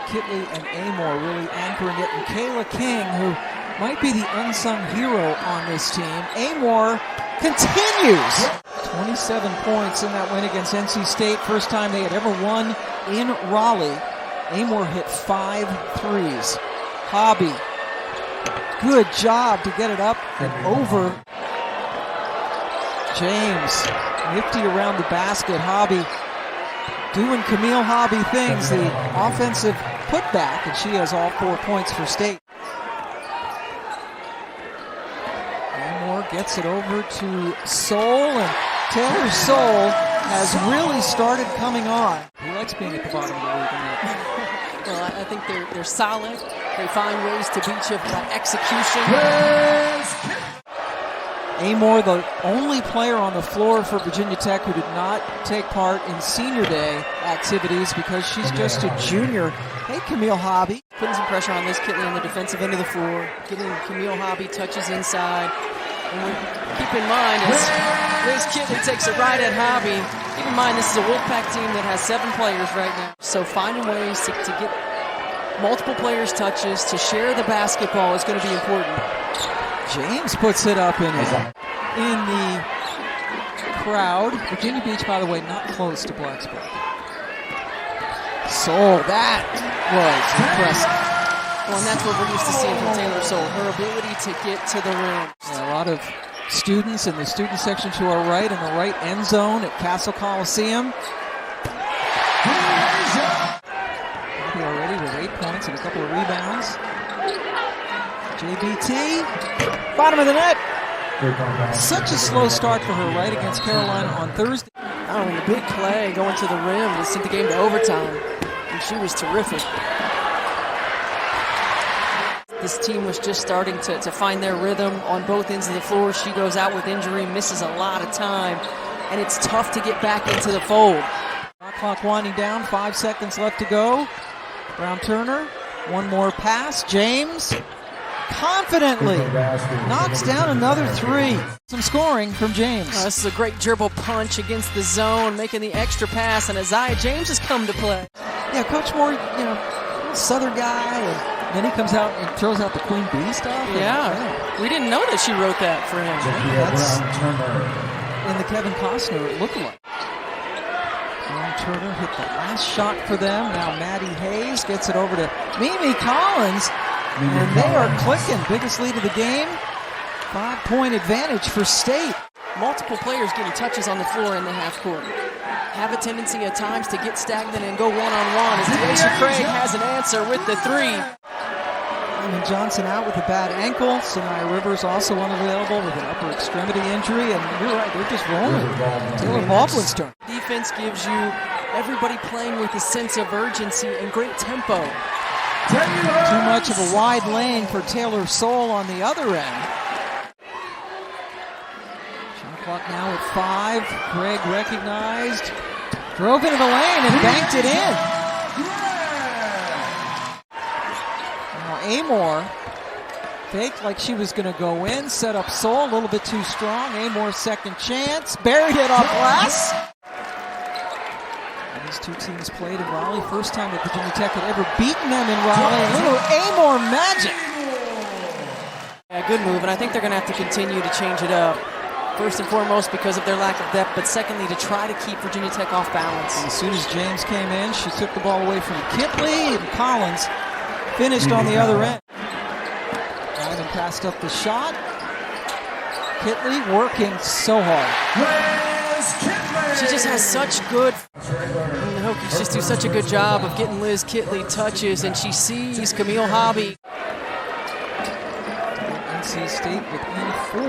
Kitley and Amoore really anchoring it. And Kayla King, who might be the unsung hero on this team. Amoore continues. 27 points in that win against NC State. First time they had ever won in Raleigh. Amoore hit 5 threes. Hobby, good job to get it up and over. James, nifty around the basket. Hobby doing Camille Hobby things, the offensive putback, and she has all 4 points for State. Amoore gets it over to Soule, and Taylor Soule has really started coming on. He likes being at the bottom of the league. Well, I think they're solid. They find ways to beat you by execution. Amoore, the only player on the floor for Virginia Tech who did not take part in senior day activities because she's just a junior. Hey, Camille Hobby. Putting some pressure on Liz Kitley on the defensive end of the floor. Getting Camille Hobby touches inside. And keep in mind, as Liz Kitley takes it right at Hobby, keep in mind this is a Wolfpack team that has 7 players right now. So finding ways to get multiple players touches, to share the basketball is going to be important. James puts it up in the crowd. Virginia Beach, by the way, not close to Blacksburg. Soule, that was impressive. Well, and that's what we're used to seeing from Taylor Soule, her ability to get to the rim. Yeah, a lot of students in the student section to our right, in the right end zone at Castle Coliseum. Already with 8 points and a couple of rebounds. JBT, bottom of the net. Such a slow start for her right against Carolina on Thursday. Oh, and the big play going to the rim to send the game to overtime. And she was terrific. This team was just starting to find their rhythm on both ends of the floor. She goes out with injury, misses a lot of time, and it's tough to get back into the fold. Clock winding down, 5 seconds left to go. Brown Turner, one more pass. James confidently knocks down another 3. Some scoring from James. Oh, this is a great dribble punch against the zone, making the extra pass, and Aziaha James has come to play. Yeah, Coach Moore, Southern guy, and then he comes out and throws out the Queen Bee stuff. Yeah, we didn't know that she wrote that for him. That's in the Kevin Costner lookalike. Brown Turner hit the last shot for them. Now Maddie Hayes gets it over to Mimi Collins. And they are clicking. Biggest lead of the game. 5-point advantage for State. Multiple players getting touches on the floor in the half court. Have a tendency at times to get stagnant and go one-on-one as Deasia Craig has an answer with the 3. Lyman Johnson out with a bad ankle. Sanaya Rivers also unavailable with an upper extremity injury. And you're right, they're just rolling. Taylor Baldwin's turn. Defense gives you everybody playing with a sense of urgency and great tempo. Too much of a wide lane for Taylor Soule on the other end. Shot clock now at 5. Craig recognized. Drove into the lane and banked it in. Now Amoore faked like she was going to go in. Set up Soule, a little bit too strong. Amoore second chance. Buried it off glass. These two teams played in Raleigh. First time that Virginia Tech had ever beaten them in Raleigh. A little Amoore magic. Yeah, good move, and I think they're going to have to continue to change it up. First and foremost because of their lack of depth, but secondly to try to keep Virginia Tech off balance. And as soon as James came in, she took the ball away from Kitley, and Collins finished on the other end. Lyman passed up the shot. Kitley working so hard. She just has such good, the Hokies just do such a good job of getting Liz Kitley touches, and she sees Camille Hobby. NC State within 4.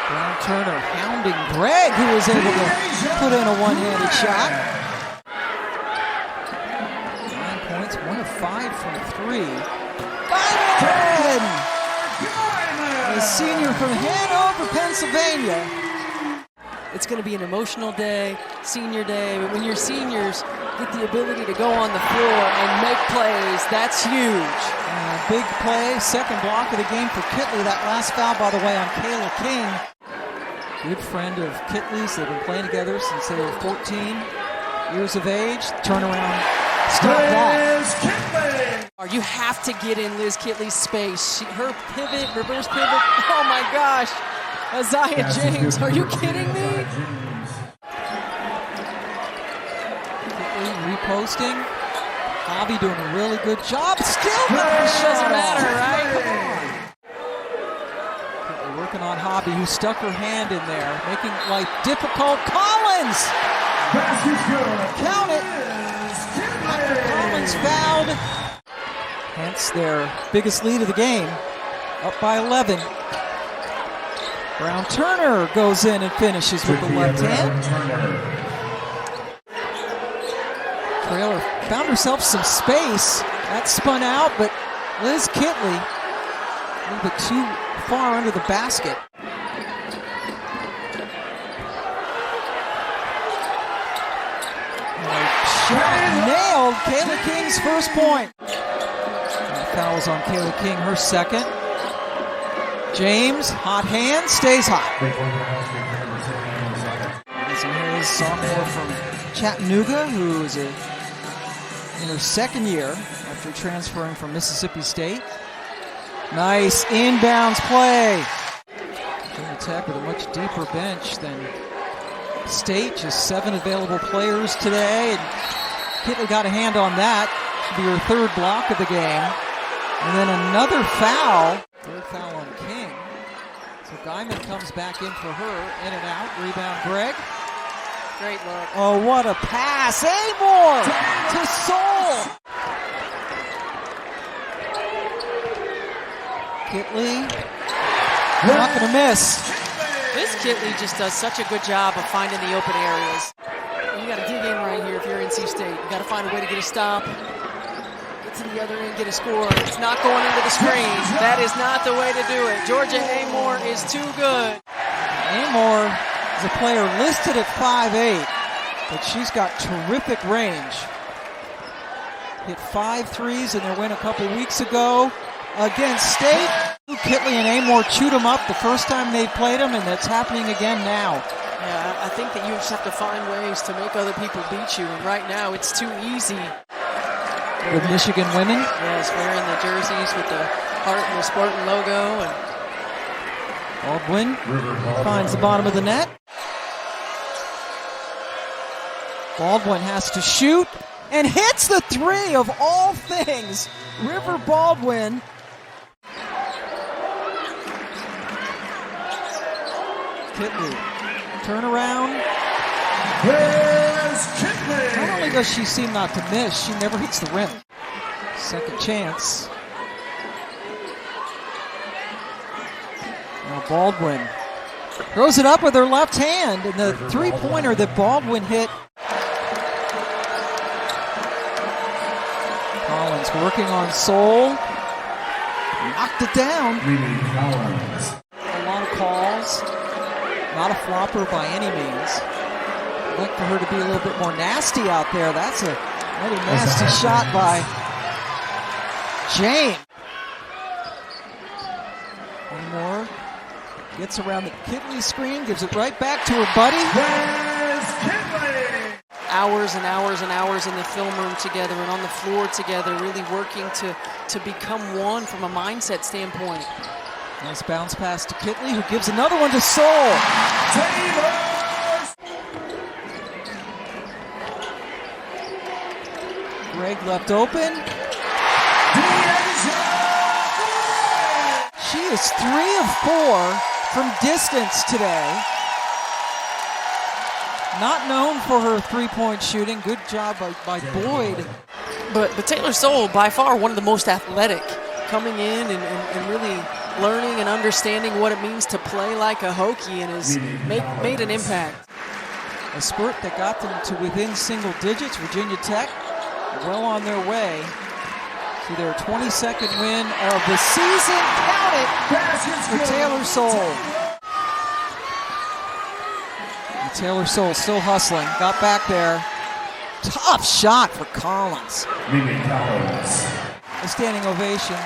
Brown Turner hounding Gregg, who was able to put in a one-handed shot. 9 points, 1 of 5 from 3. Lyman! A senior from Hanover, Pennsylvania. It's going to be an emotional day, senior day, but when your seniors get the ability to go on the floor and make plays, that's huge. Big play, second block of the game for Kitley. That last foul, by the way, on Kayla King. Good friend of Kitley's. They've been playing together since they were 14 years of age. Turnaround stop that. You have to get in Liz Kitley's space. Her pivot, reverse pivot. Oh my gosh. Aziaha James, are you kidding me? Kitley reposting. Hobby doing a really good job. Still doesn't matter, right? Kitley working on Hobby, who stuck her hand in there, making life difficult. Collins! Count it! After Collins fouled. Hence their biggest lead of the game, up by 11. Brown Turner goes in and finishes with the left hand. Trailer found herself some space. That spun out, but Liz Kitley a little bit too far under the basket. Shot nailed. Kayla King's first point. Fouls on Kayla King, her second. James, hot hand, stays hot. And here is sophomore from Chattanooga, who is in her second year after transferring from Mississippi State. Nice inbounds play. Virginia Tech with a much deeper bench than State, just 7 available players today. And Kitley got a hand on that. Should be her third block of the game. And then another foul. Third foul on King. So Guyman comes back in for her. In and out. Rebound Greg. Great look. Oh, what a pass. Amoore to Soul. Kitley. Not going to miss. This Kitley just does such a good job of finding the open areas. You got to dig in right here if you're NC State. You got to find a way to get a stop. To the other end, get a score. It's not going into the screen. That is not the way to do it. Georgia Amoore is too good. Amoore is a player listed at 5'8", but she's got terrific range. Hit 5 threes in their win a couple weeks ago against State. Kitley and Amoore chewed them up the first time they played them, and that's happening again now. Yeah, I think that you just have to find ways to make other people beat you, and right now it's too easy. With Michigan women? Yes, wearing the jerseys with the heart and the Spartan logo. And Baldwin finds the bottom of the net. Baldwin has to shoot and hits the three of all things. River Baldwin. Kitley, turnaround. Not only does she seem not to miss, she never hits the rim. Second chance. Now Baldwin throws it up with her left hand, and the three-pointer that Baldwin hit. Collins working on Soul. Knocked it down. A lot of calls. Not a flopper by any means. I'd like for her to be a little bit more nasty out there. That's another nasty shot by James. One more. Gets around the Kitley screen, gives it right back to her buddy. Hours and hours and hours in the film room together and on the floor together, really working to become one from a mindset standpoint. Nice bounce pass to Kitley, who gives another one to Soul. Greg left open. She is 3 of 4 from distance today. Not known for her three-point shooting. Good job by Boyd. But Taylor Soul, by far one of the most athletic, coming in and really learning and understanding what it means to play like a Hokie, and has made an impact. A spurt that got them to within single digits. Virginia Tech well on their way to their 22nd win of the season. Count it for Taylor Soul. And Taylor Soul still hustling. Got back there. Tough shot for Collins. A standing ovation.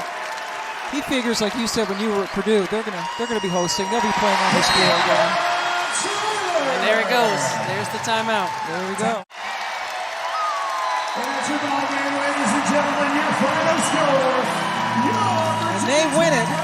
He figures, like you said when you were at Purdue, they're gonna be hosting. They'll be playing on this field again. And there it goes. There's the timeout. There we go. That's your ball game, ladies and gentlemen. Your final score. And they win it